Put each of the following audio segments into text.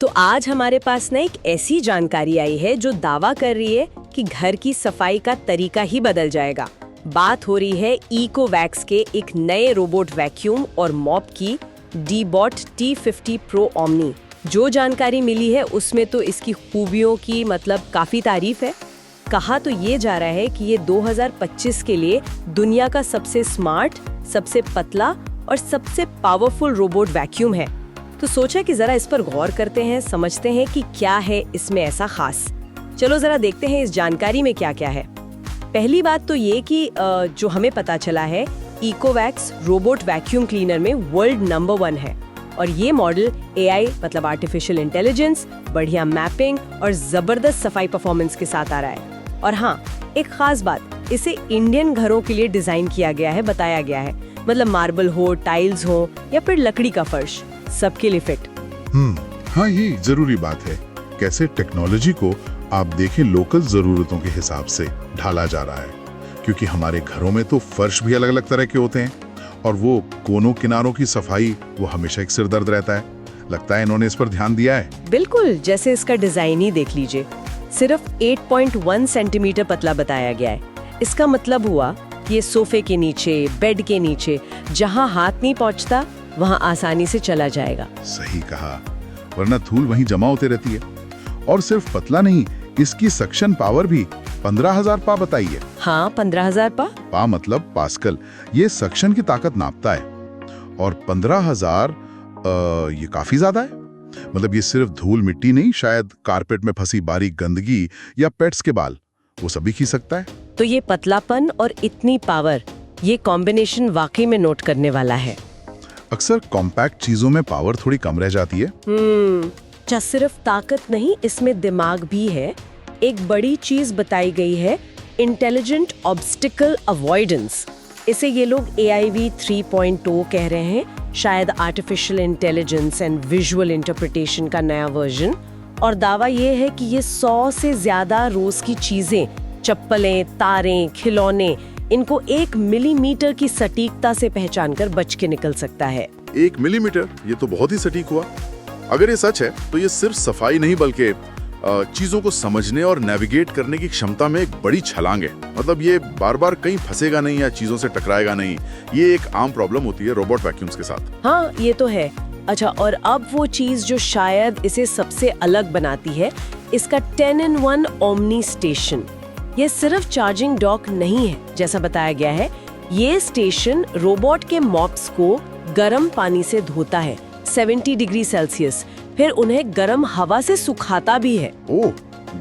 तो आज हमारे पास ना एक ऐसी जानकारी आई है जो दावा कर रही है कि घर की सफाई का तरीका ही बदल जाएगा। बात हो रही है इकोवैक्स के एक नए रोबोट वैक्यूम और मॉप की, डीबॉट T50 Pro Omni। जो जानकारी मिली है उसमें तो इसकी खूबियों की मतलब काफी तारीफ है। कहा तो ये जा रहा है कि ये 2025 के लिए दुनिया का सबसे स्मार्ट, सबसे पतला और सबसे पावरफुल रोबोट वैक्यूम है। तो सोचा कि जरा इस पर गौर करते हैं, समझते हैं कि क्या है इसमें ऐसा खास। चलो जरा देखते हैं इस जानकारी में क्या क्या है। पहली बात तो ये कि जो हमें पता चला है, इकोवैक्स रोबोट वैक्यूम क्लीनर में वर्ल्ड नंबर 1 है और ये मॉडल AI मतलब आर्टिफिशियल इंटेलिजेंस, बढ़िया मैपिंग और जबरदस्त सफाई परफॉर्मेंस के साथ आ रहा है। और हाँ, एक खास बात, इसे इंडियन घरों के लिए डिजाइन किया गया है, बताया गया है। मतलब मार्बल हो, टाइल्स हो या फिर लकड़ी का फर्श, सबके लिए फिट। हाँ, ये जरूरी बात है। कैसे टेक्नोलॉजी को आप देखें लोकल जरूरतों के हिसाब से ढाला जा रहा है, क्योंकि हमारे घरों में तो फर्श भी अलग अलग तरह के होते हैं और वो कोनों किनारों की सफाई वो हमेशा एक सिरदर्द रहता है। लगता है इन्होंने इस पर ध्यान दिया है। बिल्कुल, जैसे इसका डिजाइन ही देख लीजिए, सिर्फ 8.1 सेंटीमीटर पतला बताया गया है। इसका मतलब हुआ कि ये सोफे के नीचे, बेड के नीचे, जहाँ हाथ नहीं पहुँचता वहाँ आसानी से चला जाएगा। सही कहा, वरना धूल वहीं जमा होते रहती है। और सिर्फ पतला नहीं, इसकी सक्शन पावर भी 15,000 पा बताई है। हाँ, 15,000 पा मतलब पास्कल। ये सक्शन की ताकत नापता है और 15,000 ये काफी ज्यादा है। मतलब ये सिर्फ धूल मिट्टी नहीं, शायद कारपेट में फंसी बारीक गंदगी या पेट्स के बाल, वो सभी खींच सकता है। तो ये पतलापन और इतनी पावर, ये कॉम्बिनेशन वाकई में नोट करने वाला है। अक्सर कॉम्पैक्ट चीजों में पावर थोड़ी कम रह जाती है। सिर्फ ताकत नहीं, इसमें दिमाग भी है। एक बड़ी चीज बताई गई है, इंटेलिजेंट ऑब्स्टिकल अवॉइडेंस। इसे ये लोग AIV 3.0 कह रहे हैं, शायद artificial intelligence and visual interpretation का नया वर्जन। और दावा ये है कि ये 100 से ज्यादा रोज की चीजें, चप्पलें, तारें, खिलौने, इनको 1 मिलीमीटर की सटीकता से पहचानकर बच के निकल सकता है। 1 मिलीमीटर, ये तो बहुत ही सटीक हुआ। अगर ये सच है तो ये सिर्फ सफाई नहीं बल्कि चीजों को समझने और नेविगेट करने की क्षमता में एक बड़ी छलांग है। मतलब ये बार बार कहीं फंसेगा नहीं या चीजों से टकराएगा नहीं। ये एक आम प्रॉब्लम होती है रोबोट वैक्यूम्स के साथ। हाँ, ये तो है। अच्छा, और अब वो चीज जो शायद इसे सबसे अलग बनाती है, इसका 10-in-1 ओमनी स्टेशन। ये सिर्फ चार्जिंग डॉक नहीं है जैसा बताया गया है। ये स्टेशन रोबोट के मॉप्स को गर्म पानी से धोता है 70 डिग्री सेल्सियस, फिर उन्हें गर्म हवा से सुखाता भी है। ओह,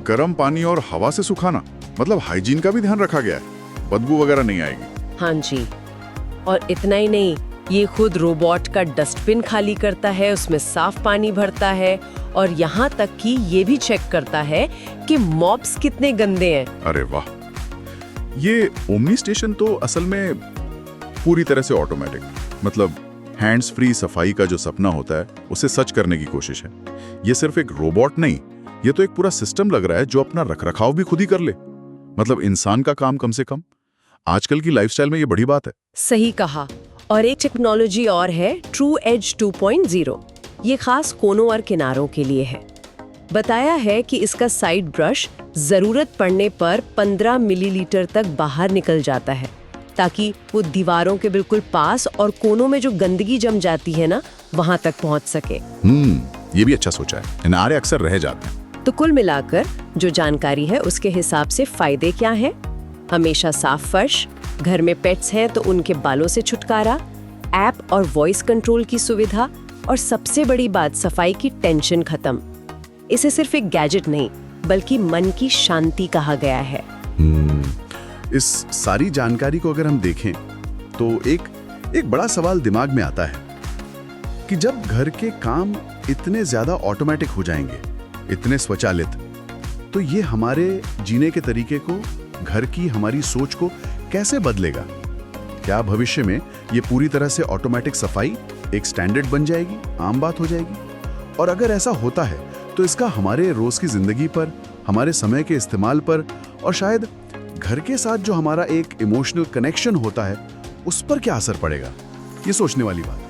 गर्म पानी और हवा से सुखाना, मतलब हाइजीन का भी ध्यान रखा गया है, बदबू वगैरह नहीं आएगी। हाँ जी, और इतना ही नहीं, ये खुद रोबोट का डस्टबिन खाली करता है, उसमें साफ पानी भरता है और यहाँ तक कि ये भी चेक करता है कि मॉप्स कितने गंदे हैं। अरे वाह, ये ओमनी स्टेशन तो असल में पूरी तरह से ऑटोमेटिक, मतलब हैंड्स फ्री सफाई का जो सपना होता है उसे सच करने की कोशिश है। ये सिर्फ एक रोबोट नहीं, ये तो एक पूरा सिस्टम लग रहा है जो अपना रखरखाव भी खुद ही कर ले। मतलब इंसान का काम कम से कम। आजकल की लाइफस्टाइल में ये बड़ी बात है। सही कहा। और एक टेक्नोलॉजी और है, ट्रू एज 2.0। ये खास कोनों और किनारों के लिए है। बताया है कि इसका साइड ब्रश जरूरत पड़ने पर 15 मिलीलीटर तक बाहर निकल जाता है, ताकि वो दीवारों के बिल्कुल पास और कोनों में जो गंदगी जम जाती है ना, वहां तक पहुंच सके। ये भी अच्छा सोचा है। किनारे अक्सर रह जाते हैं। तो कुल मिलाकर जो जानकारी है उसके हिसाब से फायदे क्या हैं? हमेशा साफ फर्श, घर में पेट्स हैं तो उनके बालों से छुटकारा, ऐप और वॉइस कंट्रोल की सुविधा, और सबसे बड़ी बात, सफाई की टेंशन खत्म। इसे सिर्फ एक गैजेट नहीं बल्कि मन की शांति कहा गया है। इस सारी जानकारी को अगर हम देखें तो एक बड़ा सवाल दिमाग में आता है कि जब घर के काम इतने ज्यादा ऑटोमेटिक हो जाएंगे, इतने स्वचालित, तो ये हमारे जीने के तरीके को, घर की हमारी सोच को कैसे बदलेगा? क्या भविष्य में ये पूरी तरह से ऑटोमेटिक सफाई एक स्टैंडर्ड बन जाएगी, आम बात हो जाएगी? और अगर ऐसा होता है तो इसका हमारे रोज की जिंदगी पर, हमारे समय के इस्तेमाल पर और शायद घर के साथ जो हमारा एक इमोशनल कनेक्शन होता है उस पर क्या असर पड़ेगा? ये सोचने वाली बात है।